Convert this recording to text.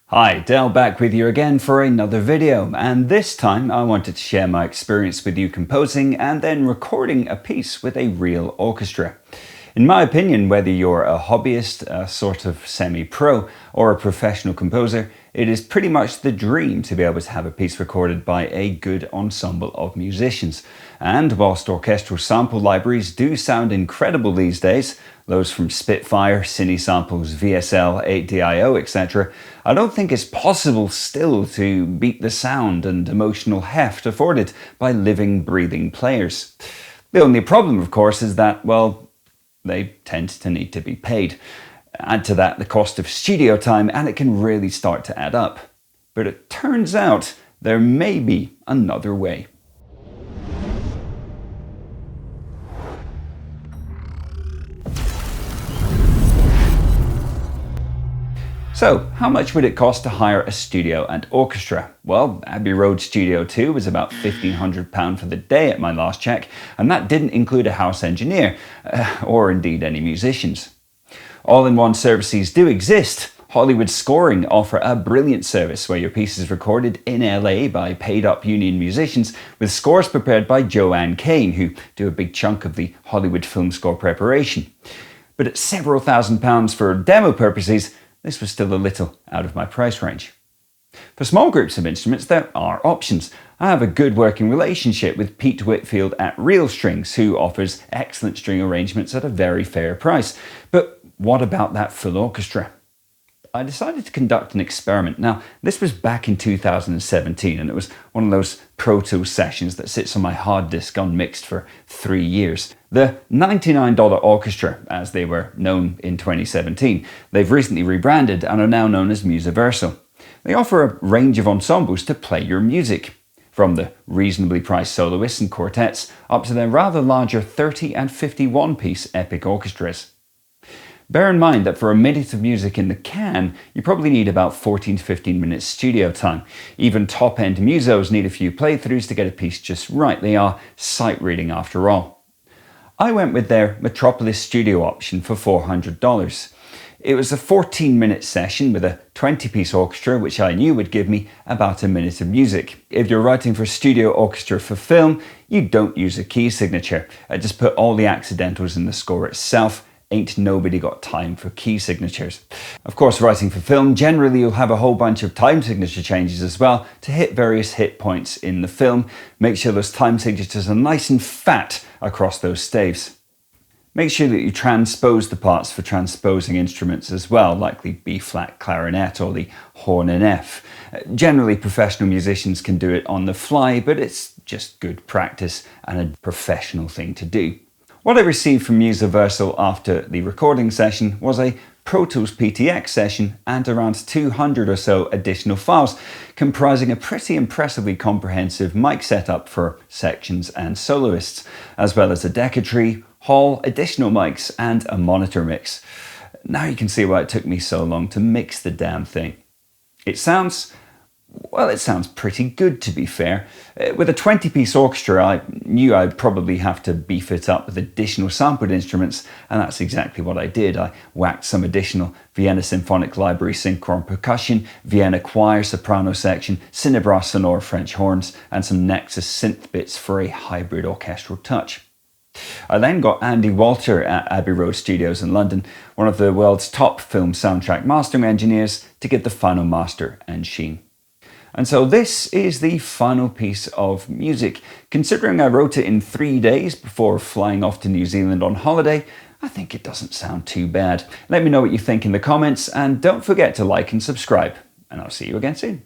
Hi, Dale back with you again for another video, and this time I wanted to share my experience with you composing and then recording a piece with a real orchestra. In my opinion, whether you're a hobbyist, a sort of semi-pro, or a professional composer, it is pretty much the dream to be able to have a piece recorded by a good ensemble of musicians. And whilst orchestral sample libraries do sound incredible these days, those from Spitfire, Cinesamples, VSL, 8DIO, etc., I don't think it's possible still to beat the sound and emotional heft afforded by living, breathing players. The only problem, of course, is that, well, they tend to need to be paid. Add to that the cost of studio time and it can really start to add up. But it turns out there may be another way. So, how much would it cost to hire a studio and orchestra? Well, Abbey Road Studio 2 was about £1,500 for the day at my last check, and that didn't include a house engineer, or indeed any musicians. All-in-one services do exist. Holywood Scoring offer a brilliant service where your piece is recorded in LA by paid-up union musicians with scores prepared by Joanne Kane, who do a big chunk of the Hollywood film score preparation. But at several £1,000s for demo purposes, this was still a little out of my price range. For small groups of instruments, there are options. I have a good working relationship with Pete Whitfield at Realstrings, who offers excellent string arrangements at a very fair price. But what about that full orchestra? I decided to conduct an experiment. Now, this was back in 2017, and it was one of those ProTools sessions that sits on my hard disk unmixed for 3 years. The $99 Orchestra, as they were known in 2017, they've recently rebranded and are now known as Musiversal. They offer a range of ensembles to play your music, from the reasonably priced soloists and quartets up to their rather larger 30 and 51-piece epic orchestras. Bear in mind that for a minute of music in the can, you probably need about 14 to 15 minutes studio time. Even top-end musos need a few playthroughs to get a piece just right. They are sight reading after all. I went with their Metropolis Studio option for $400. It was a 14-minute session with a 20-piece orchestra, which I knew would give me about a minute of music. If you're writing for studio orchestra for film, you don't use a key signature. Just put all the accidentals in the score itself. Ain't nobody got time for key signatures. Of course, writing for film, generally you'll have a whole bunch of time signature changes as well to hit various hit points in the film. Make sure those time signatures are nice and fat across those staves. Make sure that you transpose the parts for transposing instruments as well, like the B-flat clarinet or the horn in F. Generally, professional musicians can do it on the fly, but it's just good practice and a professional thing to do. What I received from Musiversal after the recording session was a Pro Tools PTX session and around 200 or so additional files, comprising a pretty impressively comprehensive mic setup for sections and soloists, as well as a decker tree, hall, additional mics, and a monitor mix. Now you can see why it took me so long to mix the damn thing. It sounds pretty good, to be fair. With a 20-piece orchestra, I knew I'd probably have to beef it up with additional sampled instruments, and that's exactly what I did. I whacked some additional Vienna Symphonic Library synchron percussion, Vienna choir soprano section, Cinebrass sonore French horns, and some Nexus synth bits for a hybrid orchestral touch. I then got Andy Walter at Abbey Road Studios in London, one of the world's top film soundtrack mastering engineers, to give the final master and sheen. And so this is the final piece of music. Considering I wrote it in 3 days before flying off to New Zealand on holiday, I think it doesn't sound too bad. Let me know what you think in the comments, and don't forget to like and subscribe, and I'll see you again soon.